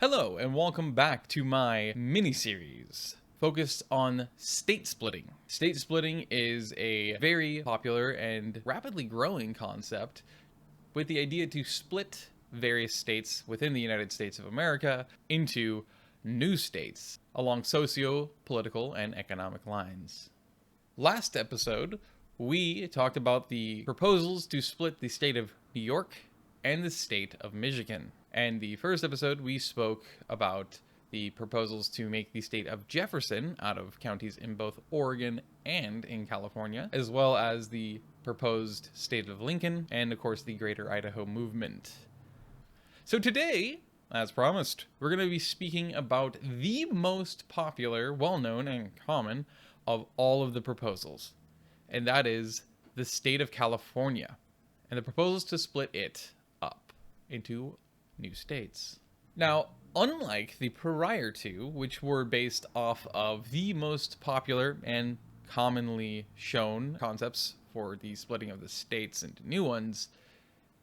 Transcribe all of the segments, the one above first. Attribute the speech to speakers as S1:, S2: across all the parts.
S1: Hello, and welcome back to my mini-series focused on state splitting. State splitting is a very popular and rapidly growing concept with the idea to split various states within the United States of America into new states along socio-political and economic lines. Last episode, we talked about the proposals to split the state of New York and the state of Michigan. And the first episode, we spoke about the proposals to make the state of Jefferson out of counties in both Oregon and in California, as well as the proposed state of Lincoln, and of course the Greater Idaho movement. So today, as promised, we're going to be speaking about the most popular, well-known, and common of all of the proposals, and that is the state of California, and the proposals to split it up into new states. Now, unlike the prior two, which were based off of the most popular and commonly shown concepts for the splitting of the states into new ones,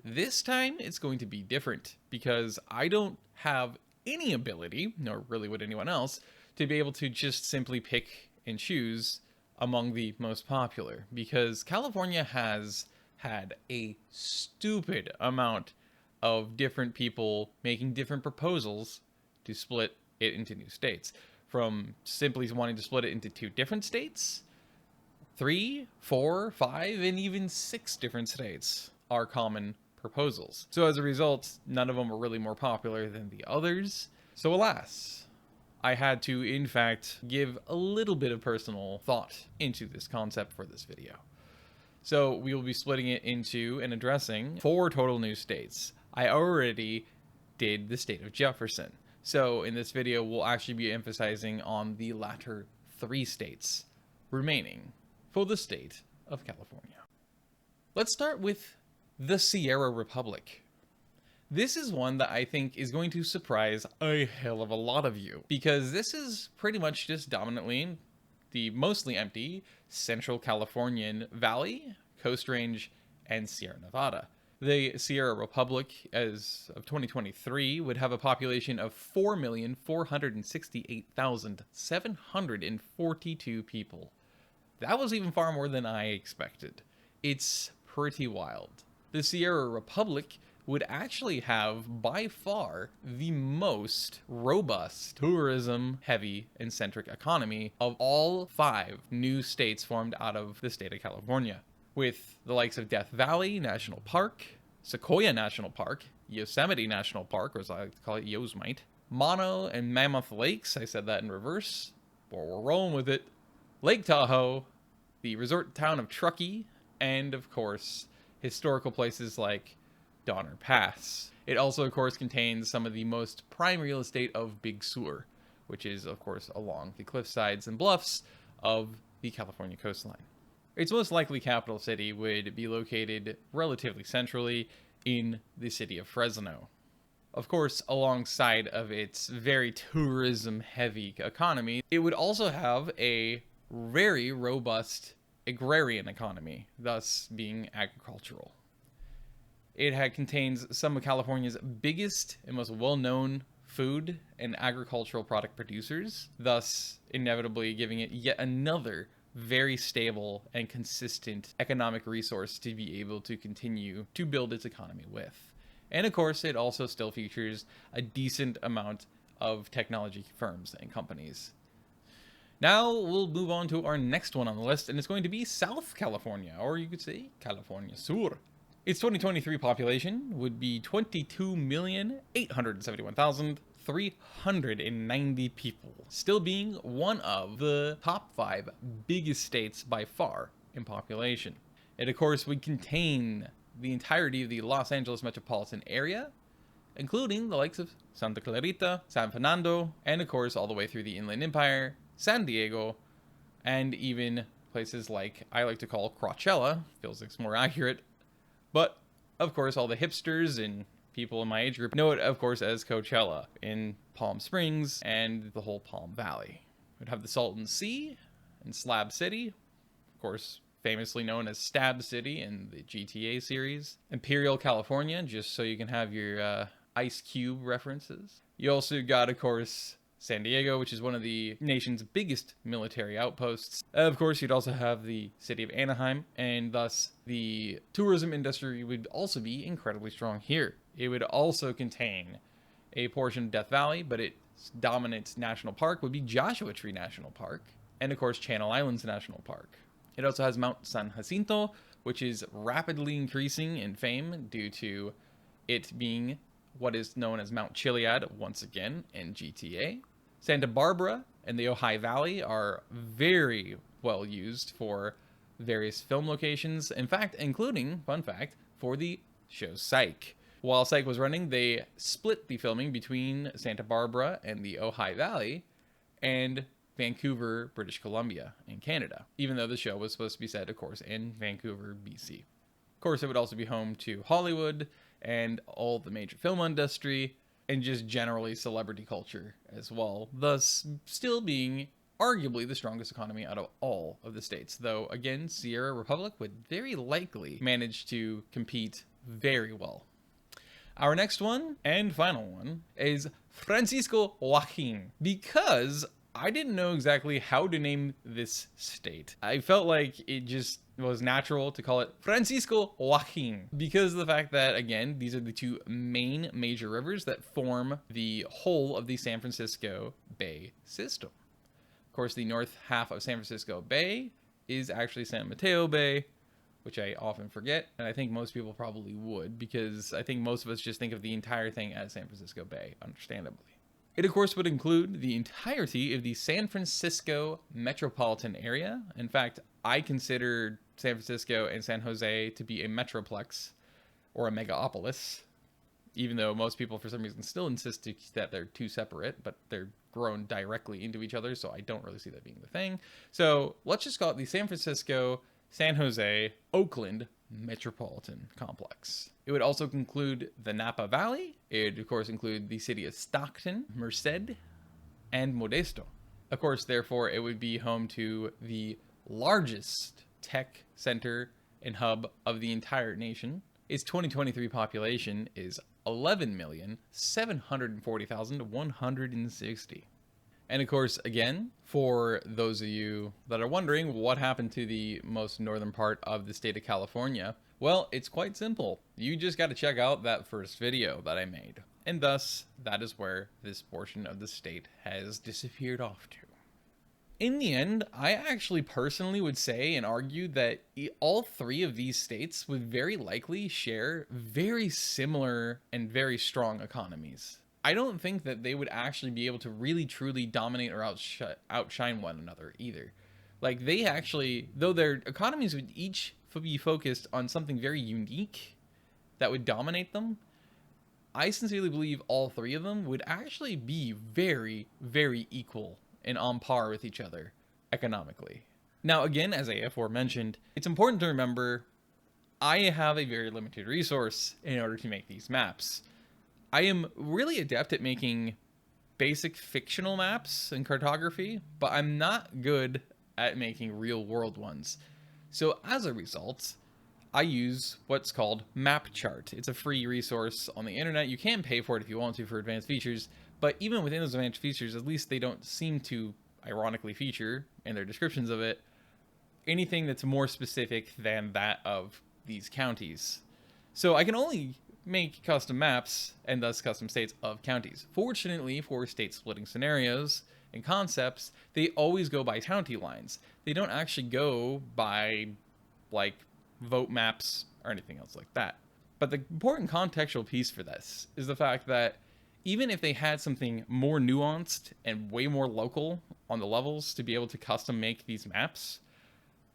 S1: this time it's going to be different because I don't have any ability, nor really would anyone else, to be able to just simply pick and choose among the most popular, because California has had a stupid amount of different people making different proposals to split it into new states. From simply wanting to split it into 2 different states, 3, 4, 5, and even 6 different states are common proposals. So as a result, none of them are really more popular than the others. So alas, I had to, in fact, give a little bit of personal thought into this concept for this video. So we will be splitting it into and addressing 4 total new states. I already did the state of Jefferson. So in this video, we'll actually be emphasizing on the latter 3 states remaining for the state of California. Let's start with the Sierra Republic. This is one that I think is going to surprise a hell of a lot of you, because this is pretty much just dominantly the mostly empty Central Californian Valley, Coast Range, and Sierra Nevada. The Sierra Republic, as of 2023, would have a population of 4,468,742 people. That was even far more than I expected. It's pretty wild. The Sierra Republic would actually have, by far, the most robust tourism-heavy and centric economy of all 5 new states formed out of the state of California, with the likes of Death Valley National Park, Sequoia National Park, Yosemite National Park, or as I like to call it, Yosemite, Mono and Mammoth Lakes, I said that in reverse, but we're rolling with it, Lake Tahoe, the resort town of Truckee, and of course, historical places like Donner Pass. It also, of course, contains some of the most prime real estate of Big Sur, which is, of course, along the cliffsides and bluffs of the California coastline. Its most likely capital city would be located relatively centrally in the city of Fresno. Of course, alongside of its very tourism-heavy economy, it would also have a very robust agrarian economy, thus being agricultural. It contains some of California's biggest and most well-known food and agricultural product producers, thus inevitably giving it yet another very stable and consistent economic resource to be able to continue to build its economy with. And of course, it also still features a decent amount of technology firms and companies. Now we'll move on to our next one on the list, and it's going to be South California, or you could say California Sur. Its 2023 population would be 22,871,390 people, still being one of the top 5 biggest states by far in population. It, of course, would contain the entirety of the Los Angeles metropolitan area, including the likes of Santa Clarita, San Fernando, and of course all the way through the Inland Empire, San Diego, and even places like I like to call Coachella, feels like it's more accurate. But, of course, all the hipsters and people in my age group know it, of course, as Coachella in Palm Springs and the whole Palm Valley. We'd have the Salton Sea and Slab City, of course, famously known as Stab City in the GTA series. Imperial, California, just so you can have your Ice Cube references. You also got, of course, San Diego, which is one of the nation's biggest military outposts. Of course, you'd also have the city of Anaheim, and thus the tourism industry would also be incredibly strong here. It would also contain a portion of Death Valley, but its dominant national park would be Joshua Tree National Park, and of course Channel Islands National Park. It also has Mount San Jacinto, which is rapidly increasing in fame due to it being what is known as Mount Chiliad once again in GTA. Santa Barbara and the Ojai Valley are very well used for various film locations. In fact, including, fun fact, for the show Psych. While Psych was running, they split the filming between Santa Barbara and the Ojai Valley and Vancouver, British Columbia in Canada, even though the show was supposed to be set, of course, in Vancouver, BC. Of course, it would also be home to Hollywood and all the major film industry and just generally celebrity culture as well, thus still being arguably the strongest economy out of all of the states, though again, Sierra Republic would very likely manage to compete very well. Our next one and final one is Francisco-Joaquin, because I didn't know exactly how to name this state. I felt like it just was natural to call it Francisco-Joaquin because of the fact that, again, these are the two main major rivers that form the whole of the San Francisco Bay system. Of course, the north half of San Francisco Bay is actually San Mateo Bay, which I often forget, and I think most people probably would because I think most of us just think of the entire thing as San Francisco Bay, understandably. It, of course, would include the entirety of the San Francisco metropolitan area. In fact, I consider San Francisco and San Jose to be a metroplex or a megapolis, even though most people, for some reason, still insist that they're two separate, but they're grown directly into each other, so I don't really see that being the thing. So let's just call it the San Francisco, San Jose, Oakland metropolitan complex. It would also include the Napa Valley. It would, of course, include the city of Stockton, Merced, and Modesto. Of course, therefore, it would be home to the largest tech center and hub of the entire nation. Its 2023 population is 11,740,160. And of course, again, for those of you that are wondering what happened to the most northern part of the state of California, well, it's quite simple. You just got to check out that first video that I made. And thus, that is where this portion of the state has disappeared off to. In the end, I actually personally would say and argue that all three of these states would very likely share very similar and very strong economies. I don't think that they would actually be able to really truly dominate or outshine one another either. Like, they actually, though their economies would each be focused on something very unique that would dominate them, I sincerely believe all three of them would actually be very, very equal and on par with each other economically. Now, again, as I aforementioned, it's important to remember I have a very limited resource in order to make these maps. I am really adept at making basic fictional maps and cartography, but I'm not good at making real world ones. So as a result, I use what's called MapChart. It's a free resource on the internet. You can pay for it if you want to for advanced features, but even within those advanced features, at least they don't seem to ironically feature in their descriptions of it anything that's more specific than that of these counties. So I can only make custom maps and thus custom states of counties. Fortunately for state splitting scenarios and concepts, they always go by county lines. They don't actually go by like vote maps or anything else like that. But the important contextual piece for this is the fact that even if they had something more nuanced and way more local on the levels to be able to custom make these maps,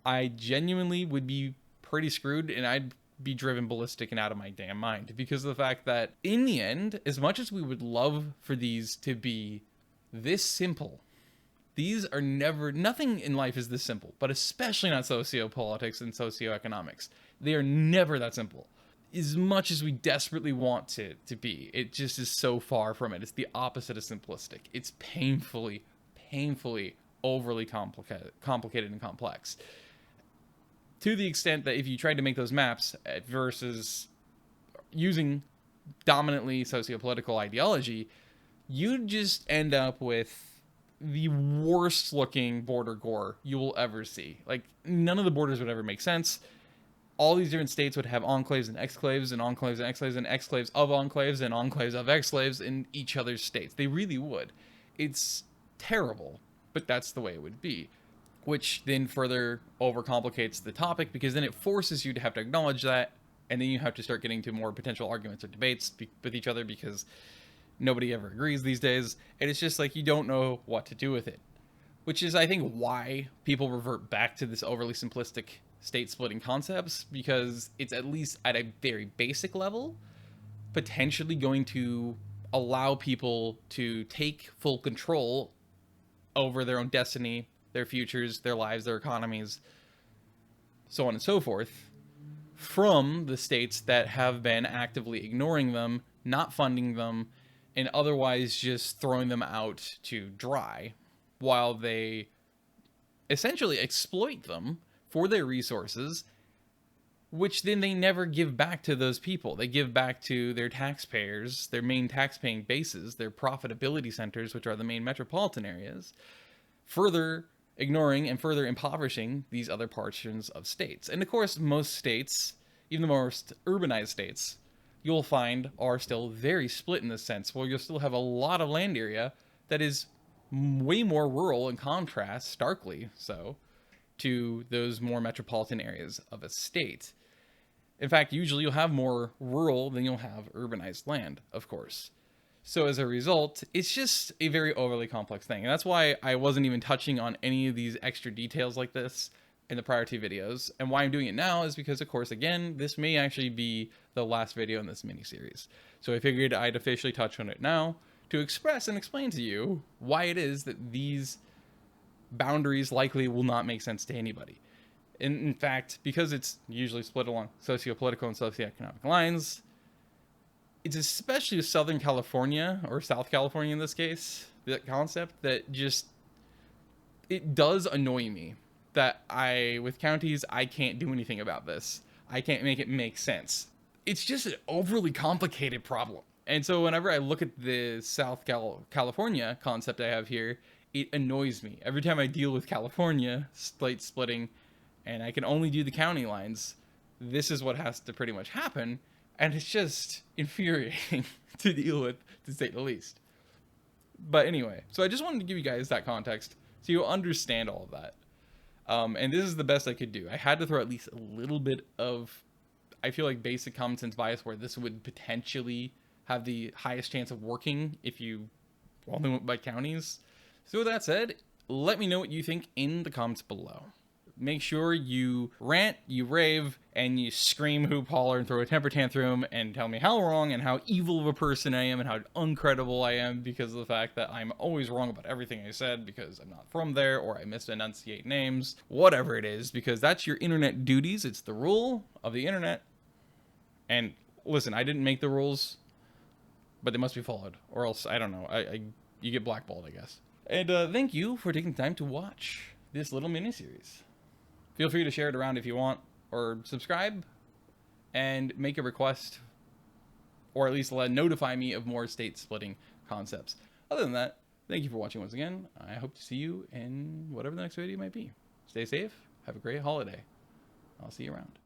S1: I genuinely would be pretty screwed and I'd be driven ballistic and out of my damn mind because of the fact that in the end, as much as we would love for these to be this simple, these are never, nothing in life is this simple, but especially not sociopolitics and socioeconomics. They are never that simple. As much as we desperately want it to be, it just is so far from it. It's the opposite of simplistic. It's painfully overly complicated and complex. To the extent that if you tried to make those maps versus using dominantly sociopolitical ideology, you'd just end up with the worst looking border gore you will ever see. Like, none of the borders would ever make sense. All these different states would have enclaves and exclaves and enclaves and exclaves and exclaves of enclaves and enclaves of exclaves in each other's states. They really would. It's terrible, but that's the way it would be. Which then further overcomplicates the topic, because then it forces you to have to acknowledge that, and then you have to start getting to more potential arguments or debates with each other, because nobody ever agrees these days, and it's just like you don't know what to do with it. Which is, I think, why people revert back to this overly simplistic state splitting concepts, because it's, at least at a very basic level, potentially going to allow people to take full control over their own destiny, their futures, their lives, their economies, so on and so forth, from the states that have been actively ignoring them, not funding them, and otherwise just throwing them out to dry, while they essentially exploit them for their resources, which then they never give back to those people. They give back to their taxpayers, their main tax-paying bases, their profitability centers, which are the main metropolitan areas, further ignoring and further impoverishing these other portions of states. And of course, most states, even the most urbanized states, you'll find are still very split in this sense, where you'll still have a lot of land area that is way more rural, in contrast, starkly so, to those more metropolitan areas of a state. In fact, usually you'll have more rural than you'll have urbanized land, of course. So as a result, it's just a very overly complex thing. And that's why I wasn't even touching on any of these extra details like this in the prior two videos. And why I'm doing it now is because, of course, again, this may actually be the last video in this mini-series. So I figured I'd officially touch on it now to express and explain to you why it is that these boundaries likely will not make sense to anybody. In fact, because it's usually split along sociopolitical and socioeconomic lines, it's especially Southern California, or South California in this case, that concept that just, it does annoy me that with counties, I can't do anything about this. I can't make it make sense. It's just an overly complicated problem. And so whenever I look at the South California concept I have here, it annoys me. Every time I deal with California state splitting, and I can only do the county lines, this is what has to pretty much happen. And it's just infuriating to deal with, to say the least. But anyway, so I just wanted to give you guys that context so you understand all of that. And this is the best I could do. I had to throw at least a little bit of, I feel like, basic common sense bias where this would potentially have the highest chance of working if you only went by counties. So with that said, let me know what you think in the comments below. Make sure you rant, you rave, and you scream, hoop, holler, and throw a temper tantrum, and tell me how wrong and how evil of a person I am and how uncredible I am because of the fact that I'm always wrong about everything I said because I'm not from there, or I misenunciate names, whatever it is, because that's your internet duties. It's the rule of the internet. And listen, I didn't make the rules, but they must be followed, or else, I don't know, you get blackballed, I guess. And thank you for taking the time to watch this little mini-series. Feel free to share it around if you want, or subscribe, and make a request, or at least notify me of more state-splitting concepts. Other than that, thank you for watching once again. I hope to see you in whatever the next video might be. Stay safe, have a great holiday. I'll see you around.